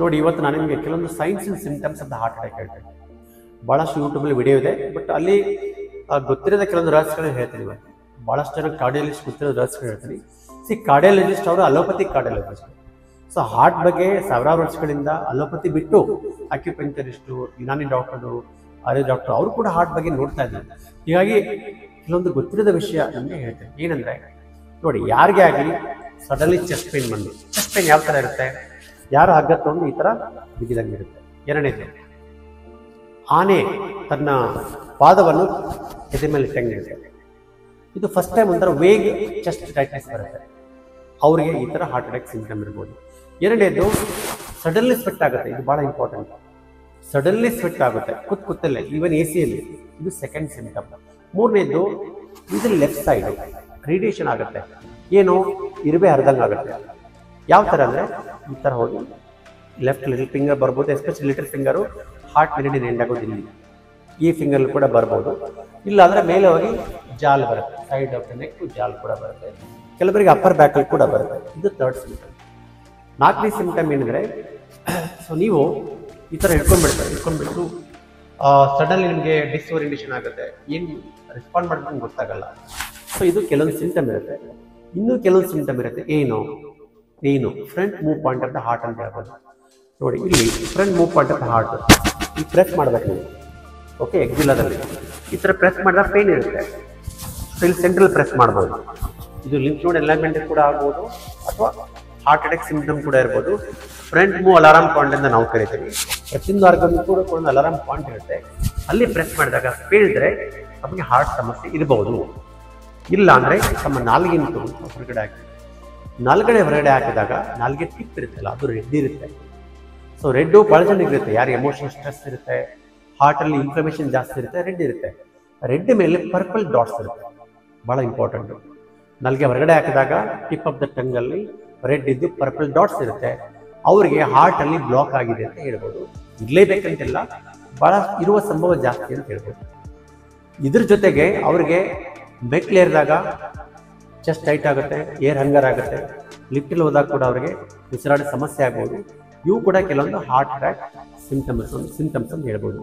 ನೋಡಿ ಇವತ್ತು ನಾನು ನಿಮಗೆ ಕೆಲವೊಂದು science and symptoms of the heart attack ಹೇಳ್ತೇನೆ. ಭಾಳಷ್ಟು ಯೂಟ್ಯೂಬಲ್ಲಿ ವಿಡಿಯೋ ಇದೆ, ಬಟ್ ಅಲ್ಲಿ ಗೊತ್ತಿರೋದ ಕೆಲವೊಂದು ರಹಸ್ಯಗಳನ್ನ ಹೇಳ್ತೀನಿ. ಇವತ್ತು ಭಾಳಷ್ಟು ಜನ ಕಾರ್ಡಿಯಾಲಜಿಸ್ಟ್ ಗೊತ್ತಿರೋ ರಹಸ್ಯಗಳು ಹೇಳ್ತೀನಿ. ಕಾರ್ಡಿಯಾಲಜಿಸ್ಟ್ ಅವರು ಅಲೋಪತಿ ಕಾರ್ಡಿಯಾಲಜಿಸ್ಟ್. ಸೊ ಹಾರ್ಟ್ ಬಗ್ಗೆ ಸಾವಿರಾರು ವರ್ಷಗಳಿಂದ ಅಲೋಪತಿ ಬಿಟ್ಟು ಅಕ್ಯುಪಂಕ್ಚರಿಸ್ಟು, ಯುನಾನಿ ಡಾಕ್ಟರು, ಆರ್ಯ ಡಾಕ್ಟರ್ ಅವರು ಕೂಡ ಹಾರ್ಟ್ ಬಗ್ಗೆ ನೋಡ್ತಾ ಇದ್ದಾರೆ. ಹೀಗಾಗಿ ಕೆಲವೊಂದು ಗೊತ್ತಿರೋದ ವಿಷಯ ನಮಗೆ ಹೇಳ್ತೇನೆ. ಏನಂದ್ರೆ ನೋಡಿ, ಯಾರಿಗೇ ಆಗಲಿ ಸಡನ್ಲಿ ಚೆಸ್ಟ್ ಪೇನ್ ಬಂದು, ಚೆಸ್ಟ್ ಪೇನ್ ಯಾವ ಥರ ಇರುತ್ತೆ, ಯಾರು ಹಗ್ಗ ತಗೊಂಡು ಈ ಥರ ಬಿಗಿದಂಗೆ ಇರುತ್ತೆ. ಎರಡನೇದು, ಆನೆ ತನ್ನ ಪಾದವನ್ನು ಎದೆ ಮೇಲೆ ಇಟ್ಟಂಗಿರುತ್ತೆ. ಇದು ಫಸ್ಟ್ ಟೈಮ್ ಒಂಥರ ವೇಗ್ ಚೆಸ್ಟ್ ಟೈಟ್ನೆಸ್ ಬರುತ್ತೆ, ಅವರಿಗೆ ಈ ಥರ ಹಾರ್ಟ್ ಅಟ್ಯಾಕ್ ಸಿಂಪ್ಟಮ್ ಇರ್ಬೋದು. ಎರಡನೇದು, ಸಡನ್ಲಿ ಸ್ವೆಟ್ ಆಗುತ್ತೆ. ಇದು ಭಾಳ ಇಂಪಾರ್ಟೆಂಟ್. ಸಡನ್ಲಿ ಸ್ವೆಟ್ ಆಗುತ್ತೆ ಕೂತಲ್ಲೇ, ಈವನ್ AC-ಯಲ್ಲಿ. ಇದು ಸೆಕೆಂಡ್ ಸಿಂಪ್ಟಮ್. ಮೂರನೇದು, ಇದು ಲೆಫ್ಟ್ ಸೈಡ್ ರೇಡಿಯೇಷನ್ ಆಗುತ್ತೆ. ಏನು, ಇರುವೆ ಹರಿದಂಗೆ ಆಗುತ್ತೆ. ಯಾವ ಥರ ಅಂದರೆ ಈ ಥರ ಹೋಗಿ ಲೆಫ್ಟ್ ಲಿಟಲ್ ಫಿಂಗರ್ ಬರ್ಬೋದು, especially little finger heart meridian end ಆಗೋದಿಲ್ಲ. ಈ ಫಿಂಗರ್ ಕೂಡ ಬರ್ಬೋದು. ಇಲ್ಲಾಂದರೆ ಮೇಲೆ ಹೋಗಿ ಜಾಲ್ ಬರುತ್ತೆ, ಸೈಡ್ ಆಫ್ ದ ನೆಕ್ ಜಾಲ್ ಕೂಡ ಬರುತ್ತೆ. ಕೆಲವರಿಗೆ ಅಪ್ಪರ್ ಬ್ಯಾಕಲ್ಲಿ ಕೂಡ ಬರುತ್ತೆ. ಇದು ಥರ್ಡ್ ಸಿಂಪ್ಟಮ್. ನಾಲ್ಕನೇ ಸಿಂಪ್ಟಮ್ ಏನಂದರೆ, ಸೊ ನೀವು ಈ ಥರ ಹಿಡ್ಕೊಂಡ್ಬಿಟ್ಟು ಸಡನ್ಲಿ ನಿಮಗೆ ಡಿಸ್ಓರಿಯಂಟೇಷನ್ ಆಗುತ್ತೆ, ಏನು ರೆಸ್ಪಾಂಡ್ ಮಾಡ್ಕೊಂಡು ಗೊತ್ತಾಗಲ್ಲ. ಸೊ ಇದು ಕೆಲವೊಂದು ಸಿಂಪ್ಟಮ್ ಇರುತ್ತೆ. ಇನ್ನೂ ಕೆಲವೊಂದು ಸಿಂಪ್ಟಮ್ ಇರುತ್ತೆ. ಏನು front move point of the heart ಅಂತ ಹೇಳ್ಬೋದು. ನೋಡಿ, ಇಲ್ಲಿ front move point of the heart ಈ ಪ್ರೆಸ್ ಮಾಡ್ಬೇಕು ನೀವು. ಓಕೆ, ಎಕ್ಸಿಲಾದಲ್ಲಿ ಈ ಥರ ಪ್ರೆಸ್ ಮಾಡಿದ್ರೆ ಪೇನ್ ಇರುತ್ತೆ. ಸೊ ಇಲ್ಲಿ ಸೆಂಟ್ರಲ್ ಪ್ರೆಸ್ ಮಾಡ್ಬೋದು. ಇದು ಲಿಂಫ್ ನೋಡ್ ಎನ್ಲಾರ್ಜ್ಮೆಂಟ್ ಕೂಡ ಆಗ್ಬೋದು, ಅಥವಾ ಹಾರ್ಟ್ ಅಟ್ಯಾಕ್ ಸಿಂಪ್ಟಮ್ ಕೂಡ ಇರ್ಬೋದು. ಫ್ರಂಟ್ ಮೂವ್ ಅಲಾರಾಮ್ ಪಾಯಿಂಟ್ ಅಂತ ನಾವು ಕರಿತೀವಿ. ಪ್ರತಿಯೊಂದು ಆರ್ಗನ್ ಕೂಡ ಒಂದು ಅಲಾರಾಮ್ ಪಾಯಿಂಟ್ ಇರುತ್ತೆ. ಅಲ್ಲಿ ಪ್ರೆಸ್ ಮಾಡಿದಾಗ ಪೇನ್ ಇದ್ದರೆ ನಮಗೆ ಹಾರ್ಟ್ ಸಮಸ್ಯೆ ಇರಬಹುದು. ಇಲ್ಲ ಅಂದರೆ ತಮ್ಮ ನಾಲ್ಗೆನ ತಗೊಂಡು ಹೊರಗಡೆ ಹಾಕಿ, ನಾಲ್ಗಡೆ ಹೊರಗಡೆ ಹಾಕಿದಾಗ ನಾಲ್ಗೆ ಟಿಪ್ ಇರುತ್ತಲ್ಲ, ಅದು ರೆಡ್ ಇರುತ್ತೆ. ಸೊ ರೆಡ್ಡು ಭಾಳ ಜನರಿರುತ್ತೆ. ಯಾರು ಎಮೋಷನಲ್ ಸ್ಟ್ರೆಸ್ ಇರುತ್ತೆ, ಹಾರ್ಟಲ್ಲಿ ಇನ್ಫ್ಲಮೇಷನ್ ಜಾಸ್ತಿ ಇರುತ್ತೆ, ರೆಡ್ ಇರುತ್ತೆ. ರೆಡ್ ಮೇಲೆ ಪರ್ಪಲ್ ಡಾಟ್ಸ್ ಇರುತ್ತೆ, ಭಾಳ ಇಂಪಾರ್ಟೆಂಟು. ನಾಲ್ಗೆ ಹೊರಗಡೆ ಹಾಕಿದಾಗ ಟಿಪ್ ಆಫ್ ದ ಟಂಗಲ್ಲಿ ರೆಡ್ ಇದ್ದು ಪರ್ಪಲ್ ಡಾಟ್ಸ್ ಇರುತ್ತೆ. ಅವರಿಗೆ ಹಾರ್ಟಲ್ಲಿ ಬ್ಲಾಕ್ ಆಗಿದೆ ಅಂತ ಹೇಳ್ಬೋದು. ಇರಲೇಬೇಕಂತಿಲ್ಲ, ಭಾಳ ಇರುವ ಸಂಭವ ಜಾಸ್ತಿ ಅಂತ ಹೇಳ್ಬೋದು. ಇದ್ರ ಜೊತೆಗೆ ಅವ್ರಿಗೆ ಬೆಕ್ಲೇರಿದಾಗ ಚೆಸ್ಟ್ ಟೈಟ್ ಆಗುತ್ತೆ, ಏರ್ ಹಂಗರ್ ಆಗುತ್ತೆ, ಲಿಫ್ಟಲ್ಲಿ ಹೋದಾಗ ಕೂಡ ಅವರಿಗೆ ಉಸಿರಾಡೋ ಸಮಸ್ಯೆ ಆಗ್ಬೋದು. ಇವು ಕೂಡ ಕೆಲವೊಂದು ಹಾರ್ಟ್ ಅಟ್ಯಾಕ್ ಸಿಂಪ್ಟಮ್ಸ್ ಅಂತ ಹೇಳ್ಬೋದು.